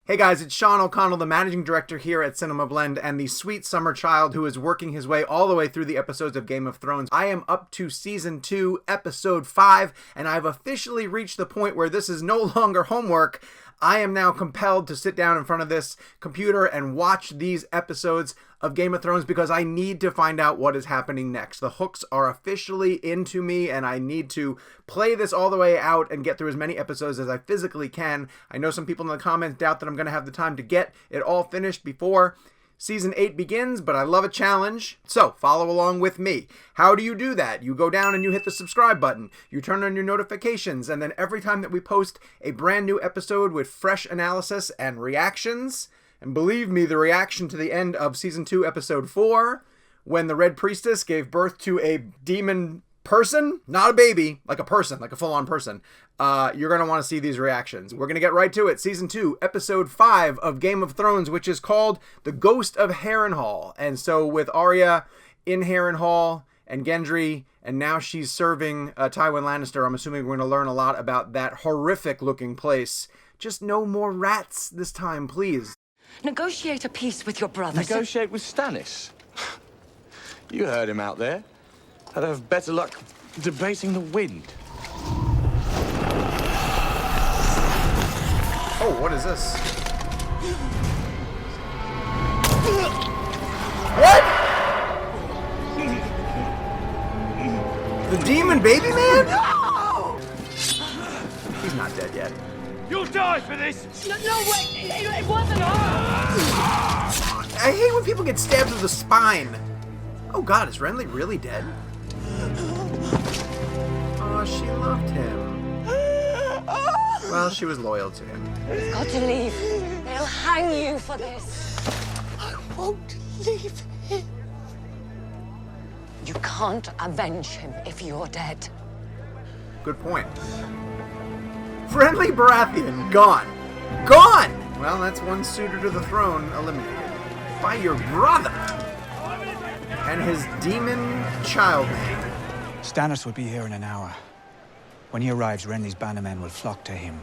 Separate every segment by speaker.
Speaker 1: Hey guys, it's Sean O'Connell, the managing director here at CinemaBlend, and the sweet summer child who is working his way all the way through the episodes of Game of Thrones. I am up to Season 2, Episode 5, and I've officially reached the point where this is no longer homework. I am now compelled to sit down in front of this computer and watch these episodes of Game of Thrones because I need to find out what is happening next. The hooks are officially into me, and I need to play this all the way out and get through as many episodes as I physically can. I know some people in the comments doubt that I'm going to have the time to get it all finished before Season 8 begins, but I love a challenge, so follow along with me. How do you do that? You go down and you hit the subscribe button, you turn on your notifications, and then every time that we post a brand new episode with fresh analysis and reactions, and believe me, the reaction to the end of Season 2, Episode 4, when the Red Priestess gave birth to a demon person, not a baby, like a person, like a full-on person, you're going to want to see these reactions. We're going to get right to it. Season 2, Episode 5 of Game of Thrones, which is called The Ghost of Harrenhal. And so with Arya in Harrenhal and Gendry, and now she's serving Tywin Lannister, I'm assuming we're going to learn a lot about that horrific-looking place. Just no more rats this time, please.
Speaker 2: Negotiate a peace with your brother.
Speaker 3: Negotiate with Stannis? You heard him out there. I'd have better luck debating the wind.
Speaker 1: Oh, what is this? What? The demon baby man?
Speaker 2: No!
Speaker 1: He's not dead yet.
Speaker 3: You'll die for this!
Speaker 2: No, wait, it wasn't.
Speaker 1: I hate when people get stabbed through the spine. Oh god, is Renly really dead? Oh, she loved him. Well, she was loyal to him.
Speaker 2: You've got to leave. They'll hang you for this.
Speaker 4: I won't leave him.
Speaker 2: You can't avenge him if you're dead.
Speaker 1: Good point. Friendly Baratheon, gone. Gone! Well, that's one suitor to the throne eliminated. By your brother! And his demon child name.
Speaker 5: Stannis will be here in an hour. When he arrives, Renly's bannermen will flock to him.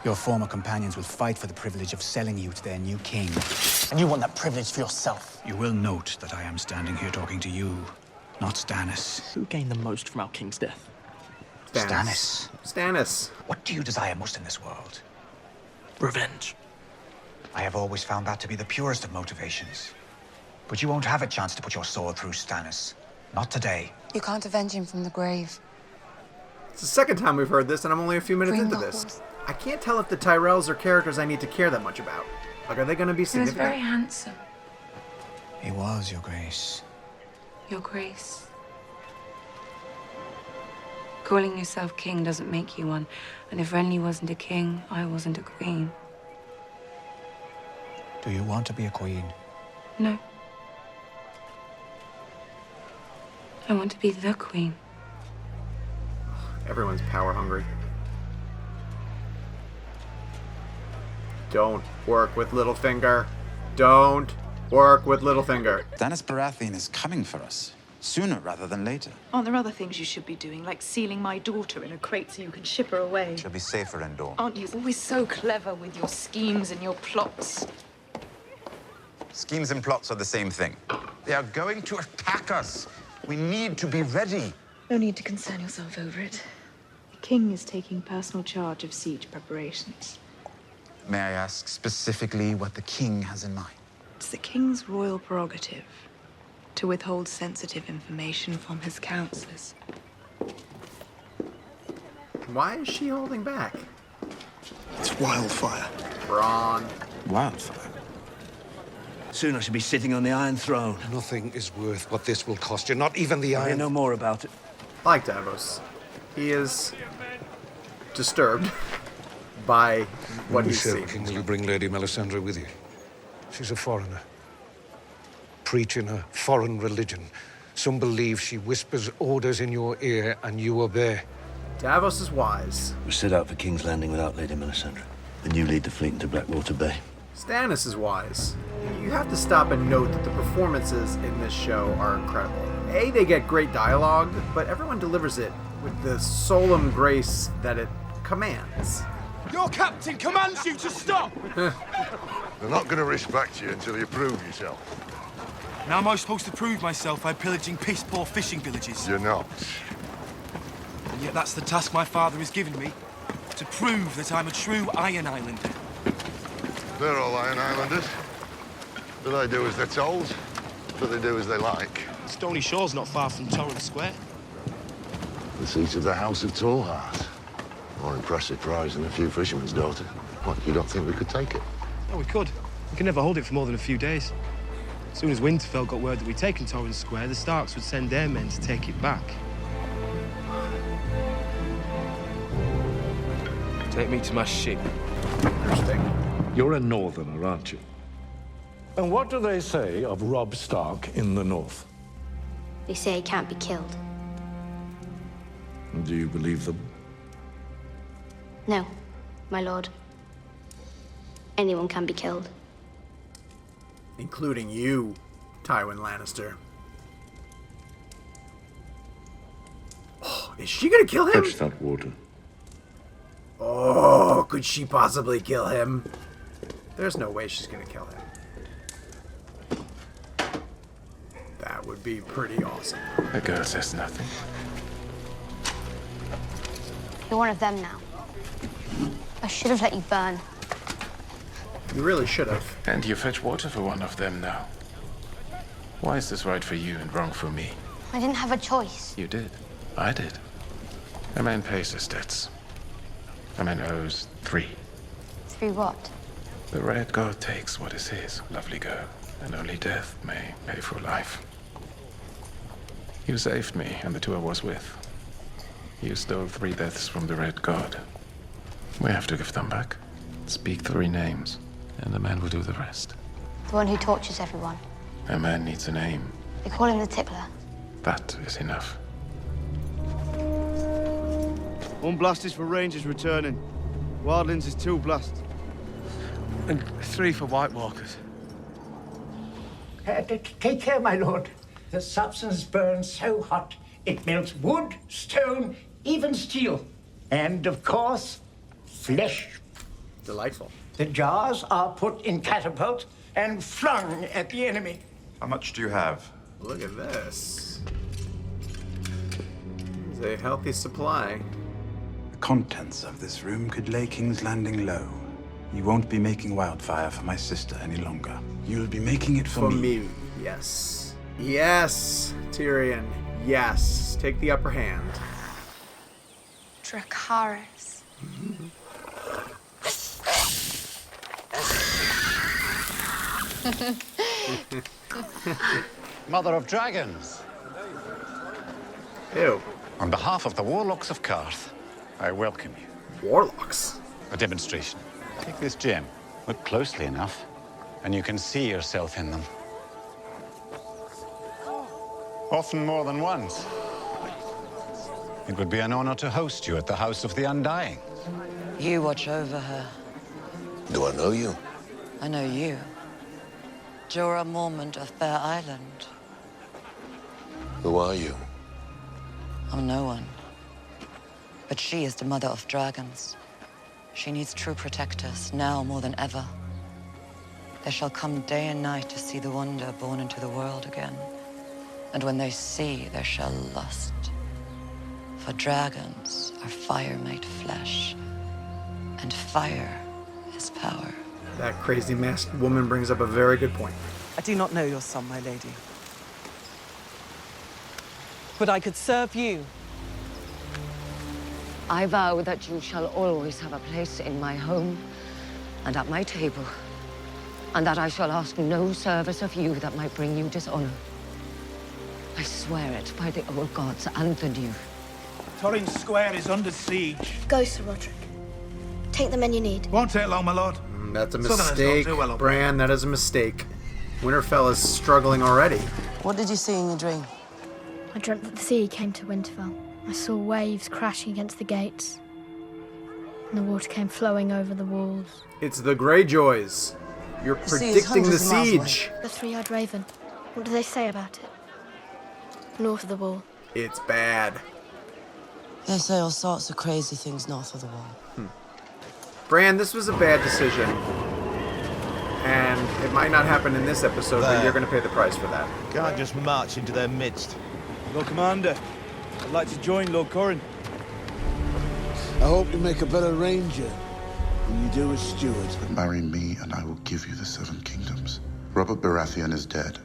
Speaker 5: Your former companions will fight for the privilege of selling you to their new king.
Speaker 4: And you want that privilege for yourself.
Speaker 5: You will note that I am standing here talking to you, not Stannis.
Speaker 4: Who gained the most from our king's death?
Speaker 5: Stannis.
Speaker 1: Stannis.
Speaker 5: What do you desire most in this world?
Speaker 4: Revenge.
Speaker 5: I have always found that to be the purest of motivations. But you won't have a chance to put your sword through Stannis. Not today.
Speaker 6: You can't avenge him from the grave.
Speaker 1: It's the second time we've heard this, and I'm only a few minutes
Speaker 6: Bring
Speaker 1: into
Speaker 6: the
Speaker 1: this.
Speaker 6: horse.
Speaker 1: I can't tell if the Tyrells are characters I need to care that much about. Like, are they going to be
Speaker 6: He was
Speaker 1: significant?
Speaker 6: very handsome,
Speaker 5: He was, Your Grace.
Speaker 6: Your Grace. Calling yourself king doesn't make you one. And if Renly wasn't a king, I wasn't a queen.
Speaker 5: Do you want to be a queen?
Speaker 6: No. I want to be the queen.
Speaker 1: Everyone's power hungry. Don't work with Littlefinger. Don't work with Littlefinger.
Speaker 7: Stannis Baratheon is coming for us. Sooner rather than later.
Speaker 8: Aren't there other things you should be doing, like sealing my daughter in a crate so you can ship her away?
Speaker 7: She'll be safer indoor.
Speaker 8: Aren't you always so clever with your schemes and your plots?
Speaker 7: Schemes and plots are the same thing. They are going to attack us. We need to be ready.
Speaker 8: No need to concern yourself over it. The king is taking personal charge of siege preparations.
Speaker 7: May I ask specifically what the king has in mind?
Speaker 8: It's the king's royal prerogative to withhold sensitive information from his counselors.
Speaker 1: Why is she holding back?
Speaker 9: It's wildfire.
Speaker 1: Braun.
Speaker 7: Wildfire.
Speaker 10: Soon I should be sitting on the Iron Throne.
Speaker 9: Nothing is worth what this will cost you, not even the
Speaker 10: I
Speaker 9: iron.
Speaker 10: know more about it.
Speaker 1: Like Davos. He is disturbed by what he's
Speaker 9: Michelle
Speaker 1: seeing.
Speaker 9: King, will you bring Lady Melisandre with you? She's a foreigner, preaching a foreign religion. Some believe she whispers orders in your ear and you obey.
Speaker 1: Davos is wise.
Speaker 10: We set out for King's Landing without Lady Melisandre. Then you lead the fleet into Blackwater Bay.
Speaker 1: Stannis is wise. You have to stop and note that the performances in this show are incredible. A, they get great dialogue, but everyone delivers it with the solemn grace that it commands.
Speaker 3: Your captain commands you to stop!
Speaker 11: They're not going to respect you until you prove yourself.
Speaker 3: Now am I supposed to prove myself by pillaging piss-poor fishing villages?
Speaker 11: You're not.
Speaker 3: And yet that's the task my father has given me, to prove that I'm a true Iron Islander.
Speaker 11: They're all Iron Islanders. Do they do as they're told? Do they do as they like?
Speaker 3: Stony Shore's not far from Torrance Square.
Speaker 11: The seat of the House of Tallheart. More impressive prize than a few fishermen's daughters. What, you don't think we could take it?
Speaker 3: Oh, we could. We could never hold it for more than a few days. As soon as Winterfell got word that we'd taken Torrance Square, the Starks would send their men to take it back. Take me to my ship.
Speaker 1: Interesting.
Speaker 12: You're a northerner, aren't you? And what do they say of Robb Stark in the north?
Speaker 13: They say he can't be killed.
Speaker 12: Do you believe them?
Speaker 13: No, my lord. Anyone can be killed.
Speaker 1: Including you, Tywin Lannister. Oh, is she gonna kill him?
Speaker 12: Fetch that water.
Speaker 1: Oh, could she possibly kill him? There's no way she's gonna kill him. That would be pretty awesome.
Speaker 14: The girl says nothing.
Speaker 13: You're one of them now. I should have let you burn.
Speaker 1: You really should have.
Speaker 14: And you fetch water for one of them now. Why is this right for you and wrong for me?
Speaker 13: I didn't have a choice.
Speaker 14: You did. I did. A man pays his debts. A man owes 3.
Speaker 13: 3 what?
Speaker 14: The Red God takes what is his, lovely girl, and only death may pay for life. You saved me and the 2 I was with. You stole 3 deaths from the Red God. We have to give them back. Speak 3 names, and the man will do the rest.
Speaker 13: The one who tortures everyone.
Speaker 14: A man needs a name.
Speaker 13: They call him the Tickler.
Speaker 14: That is enough.
Speaker 3: 1 blast is for Rangers returning. Wildlings is 2 blasts. And 3 for White Walkers.
Speaker 15: Take care, my lord. The substance burns so hot it melts wood, stone, even steel. And, of course, flesh.
Speaker 1: Delightful.
Speaker 15: The jars are put in catapult and flung at the enemy.
Speaker 7: How much do you have?
Speaker 1: Look at this. It's a healthy supply.
Speaker 16: The contents of this room could lay King's Landing low. You won't be making wildfire for my sister any longer. You'll be making it for me.
Speaker 1: Yes. Yes, Tyrion. Yes. Take the upper hand.
Speaker 8: Dracarys.
Speaker 17: Mother of Dragons.
Speaker 1: Ew.
Speaker 17: On behalf of the Warlocks of Karth, I welcome you.
Speaker 1: Warlocks?
Speaker 17: A demonstration. Take this gem. Look closely enough, and you can see yourself in them. Often more than once. It would be an honor to host you at the House of the Undying.
Speaker 18: You watch over her.
Speaker 11: Do I know you?
Speaker 18: I know you. Jorah Mormont of Bear Island.
Speaker 11: Who are you?
Speaker 18: I'm no one. But she is the mother of dragons. She needs true protectors, now more than ever. They shall come day and night to see the wonder born into the world again. And when they see, they shall lust. For dragons are fire-made flesh, and fire is power.
Speaker 1: That crazy masked woman brings up a very good point.
Speaker 19: I do not know your son, my lady. But I could serve you.
Speaker 18: I vow that you shall always have a place in my home and at my table, and that I shall ask no service of you that might bring you dishonor. I swear it by the old gods and the new.
Speaker 20: Torrance Square is under siege.
Speaker 13: Go, Sir Roderick. Take the men you need.
Speaker 20: Won't take long, my lord.
Speaker 1: That's a
Speaker 20: Southerners
Speaker 1: mistake,
Speaker 20: don't do well up
Speaker 1: Bran. That is a mistake. Winterfell is struggling already.
Speaker 18: What did you see in your dream?
Speaker 21: I dreamt that the sea came to Winterfell. I saw waves crashing against the gates, and the water came flowing over the walls.
Speaker 1: It's the Greyjoys. You're predicting the siege.
Speaker 21: The three-eyed raven. What do they say about it? North of the wall.
Speaker 1: It's bad.
Speaker 18: They say all sorts of crazy things north of the wall.
Speaker 1: Bran, this was a bad decision. And it might not happen in this episode, but you're going to pay the price for that.
Speaker 2: Can't just march into their midst.
Speaker 3: Lord Commander, I'd like to join Lord Corrin.
Speaker 11: I hope you make a better ranger than you do as steward.
Speaker 22: Marry me, and I will give you the 7 kingdoms. Robert Baratheon is dead.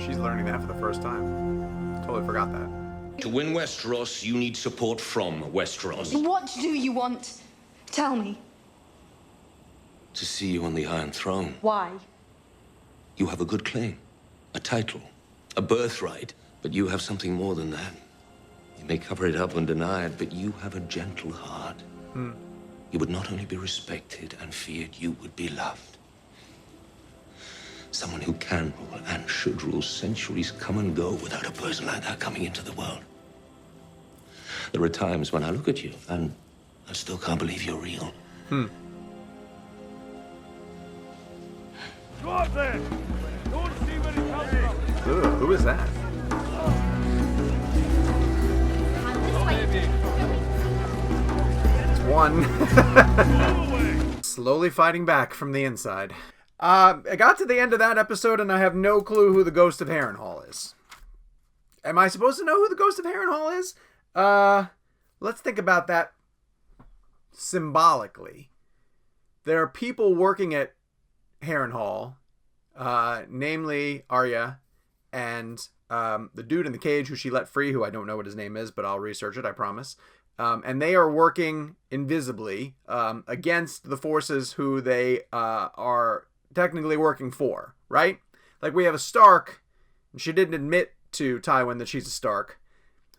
Speaker 1: She's learning that for the first time. Totally forgot that.
Speaker 23: To win Westeros, you need support from Westeros.
Speaker 24: What do you want? Tell me.
Speaker 23: To see you on the Iron Throne.
Speaker 24: Why?
Speaker 23: You have a good claim. A title. A birthright. But you have something more than that. You may cover it up and deny it, but you have a gentle heart. You would not only be respected and feared, you would be loved. Someone who can rule and should rule. Centuries come and go without a person like that coming into the world. There are times when I look at you and I still can't believe you're real.
Speaker 3: Go up there! Don't see where he comes from!
Speaker 1: Ugh, who is that? It's one. Slowly fighting back from the inside. I got to the end of that episode and I have no clue who the Ghost of Harrenhal is. Am I supposed to know who the Ghost of Harrenhal is? Let's think about that symbolically. There are people working at Harrenhal, namely Arya and the dude in the cage who she let free, who I don't know what his name is, but I'll research it, I promise. And they are working invisibly against the forces who they are technically working for, right? Like we have a Stark, and she didn't admit to Tywin that she's a Stark,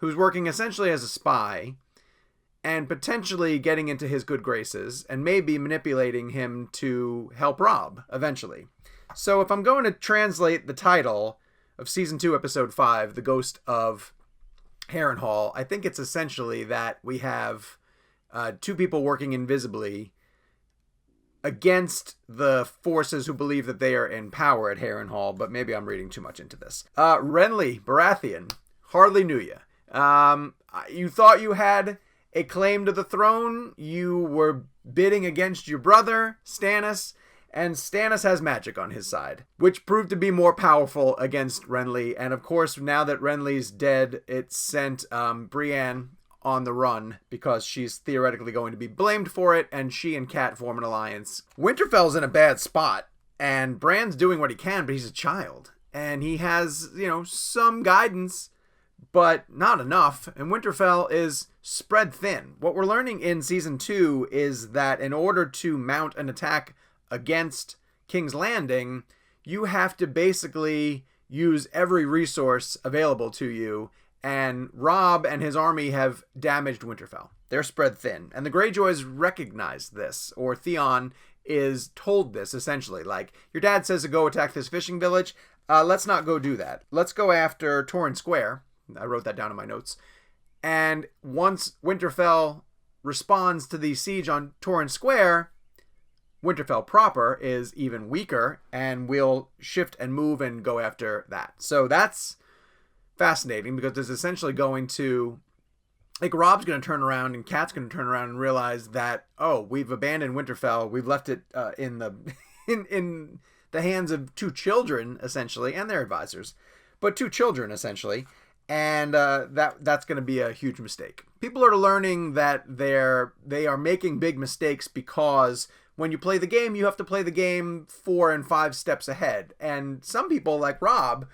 Speaker 1: who's working essentially as a spy and potentially getting into his good graces and maybe manipulating him to help Robb eventually. So if I'm going to translate the title of Season 2, Episode 5, The Ghost of Harrenhal, I think it's essentially that we have two people working invisibly against the forces who believe that they are in power at Harrenhal, but maybe I'm reading too much into this. Renly Baratheon, hardly knew you. You thought you had a claim to the throne. You were bidding against your brother, Stannis, and Stannis has magic on his side, which proved to be more powerful against Renly. And of course, now that Renly's dead, it sent Brienne on the run because she's theoretically going to be blamed for it, and she and Cat form an alliance. Winterfell's in a bad spot, and Bran's doing what he can, but he's a child. And he has, some guidance, but not enough. And Winterfell is spread thin. What we're learning in Season 2 is that in order to mount an attack against King's Landing, you have to basically use every resource available to you, and Robb and his army have damaged Winterfell. They're spread thin, and the Greyjoys recognize this, or Theon is told this, essentially. Like, your dad says to go attack this fishing village, let's not go do that. Let's go after Torrhen Square. I wrote that down in my notes. And once Winterfell responds to the siege on Torrhen Square, Winterfell proper is even weaker, and we'll shift and move and go after that. So that's fascinating, because it's essentially going to, like, Robb's going to turn around and Cat's going to turn around and realize that, oh, we've abandoned Winterfell. We've left it in the hands of two children, essentially, and their advisors, but two children, essentially. And that's going to be a huge mistake. People are learning that they are making big mistakes because when you play the game, you have to play the game 4 and 5 steps ahead. And some people, like Robb,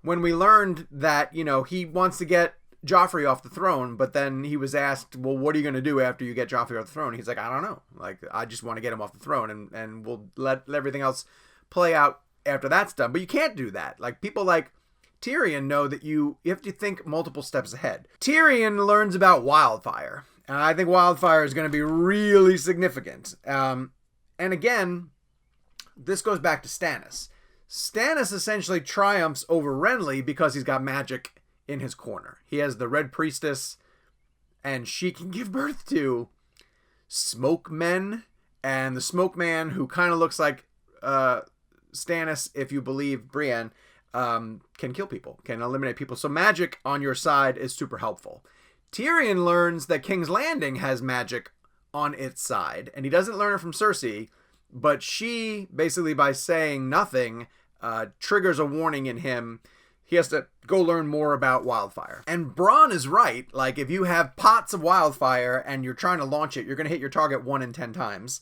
Speaker 1: when we learned that, he wants to get Joffrey off the throne, but then he was asked, well, what are you going to do after you get Joffrey off the throne? He's like, I don't know. Like, I just want to get him off the throne, and we'll let everything else play out after that's done. But you can't do that. Like, people like Tyrion know that you have to think multiple steps ahead. Tyrion learns about wildfire, and I think wildfire is going to be really significant. And again, this goes back to Stannis. Stannis essentially triumphs over Renly because he's got magic in his corner. He has the Red Priestess, and she can give birth to smoke men, and the smoke man, who kind of looks like Stannis, if you believe Brienne, can kill people, can eliminate people. So magic on your side is super helpful. Tyrion learns that King's Landing has magic on its side, and he doesn't learn it from Cersei, but she, basically by saying nothing, triggers a warning in him. He has to go learn more about wildfire. And Bronn is right. Like, if you have pots of wildfire and you're trying to launch it, you're going to hit your target 1 in 10 times.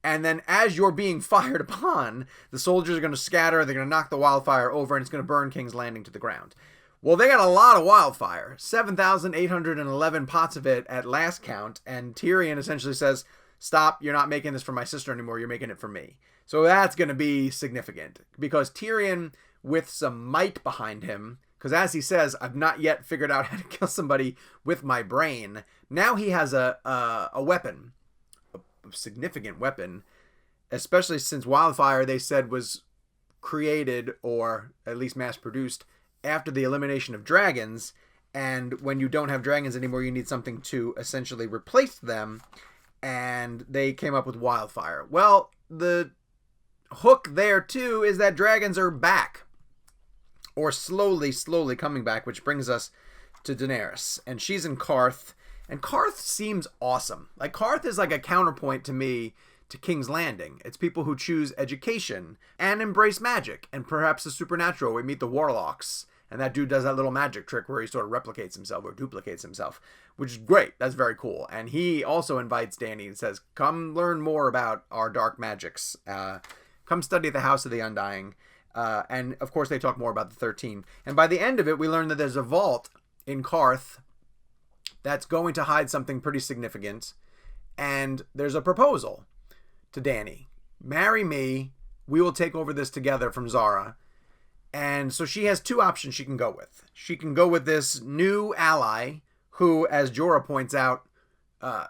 Speaker 1: And then as you're being fired upon, the soldiers are going to scatter, they're going to knock the wildfire over, and it's going to burn King's Landing to the ground. Well, they got a lot of wildfire, 7,811 pots of it at last count, and Tyrion essentially says, stop, you're not making this for my sister anymore, you're making it for me. So that's going to be significant, because Tyrion, with some might behind him, because as he says, I've not yet figured out how to kill somebody with my brain, now he has a weapon, a significant weapon, especially since wildfire, they said, was created, or at least mass-produced, after the elimination of dragons, and when you don't have dragons anymore, you need something to essentially replace them, and they came up with wildfire. Well, the hook there, too, is that dragons are back, or slowly coming back, which brings us to Daenerys, and she's in Qarth, and Qarth seems awesome. Like, Qarth is like a counterpoint to me to King's Landing. It's people who choose education and embrace magic, and perhaps the supernatural. We meet the warlocks, and that dude does that little magic trick where he sort of replicates himself or duplicates himself, which is great. That's very cool. And he also invites Dany and says, come learn more about our dark magics. Come study at the House of the Undying. And, of course, they talk more about the 13. And by the end of it, we learn that there's a vault in Qarth that's going to hide something pretty significant. And there's a proposal to Dany. Marry me. We will take over this together from Zara. And so she has 2 options she can go with. She can go with this new ally who, as Jorah points out,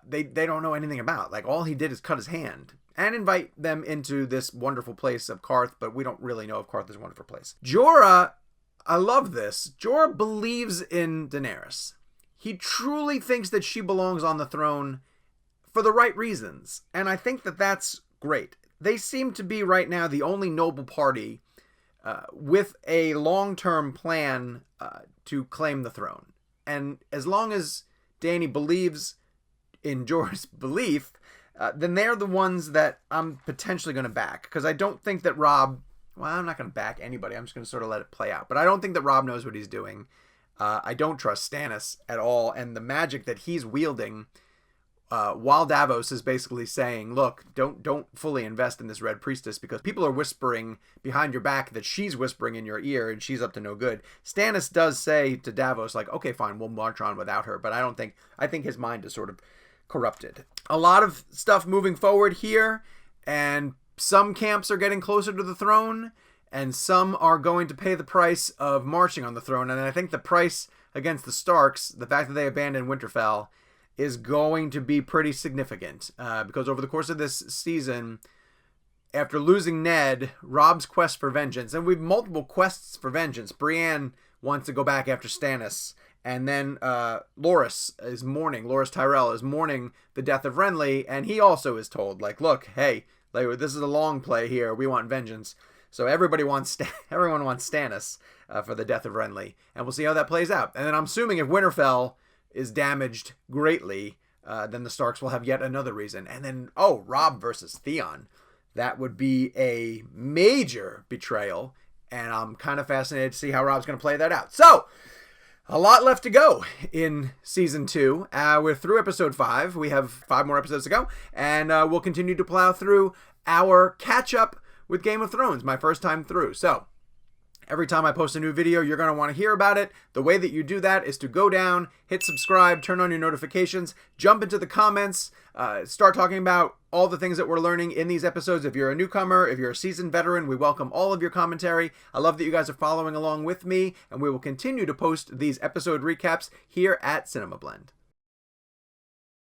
Speaker 1: they don't know anything about. Like, all he did is cut his hand and invite them into this wonderful place of Qarth, but we don't really know if Qarth is a wonderful place. Jorah, I love this. Jorah believes in Daenerys. He truly thinks that she belongs on the throne for the right reasons. And I think that that's great. They seem to be right now the only noble party with a long-term plan to claim the throne. And as long as Dany believes in Jorah's belief, then they're the ones that I'm potentially going to back. Because I don't think that Robb... Well, I'm not going to back anybody. I'm just going to sort of let it play out. But I don't think that Robb knows what he's doing. I don't trust Stannis at all. And the magic that he's wielding... while Davos is basically saying, look, don't fully invest in this Red Priestess because people are whispering behind your back that she's whispering in your ear and she's up to no good. Stannis does say to Davos, like, okay, fine, we'll march on without her. But I think his mind is sort of corrupted. A lot of stuff moving forward here, and some camps are getting closer to the throne, and some are going to pay the price of marching on the throne. And I think the price against the Starks, the fact that they abandoned Winterfell, is going to be pretty significant because over the course of this season, after losing Ned, Robb's quest for vengeance, and we've multiple quests for vengeance. Brienne wants to go back after Stannis, and then Loras Tyrell is mourning the death of Renly, and he also is told, like, look, hey, like, this is a long play here. We want vengeance. So everyone wants Stannis for the death of Renly, and we'll see how that plays out. And then I'm assuming if Winterfell is damaged greatly, then the Starks will have yet another reason. And then, Robb versus Theon. That would be a major betrayal, and I'm kind of fascinated to see how Robb's going to play that out. So, a lot left to go in Season 2. We're through Episode 5. We have 5 more episodes to go, and we'll continue to plow through our catch-up with Game of Thrones, my first time through. So, every time I post a new video, you're going to want to hear about it. The way that you do that is to go down, hit subscribe, turn on your notifications, jump into the comments, start talking about all the things that we're learning in these episodes. If you're a newcomer, if you're a seasoned veteran, we welcome all of your commentary. I love that you guys are following along with me, and we will continue to post these episode recaps here at CinemaBlend.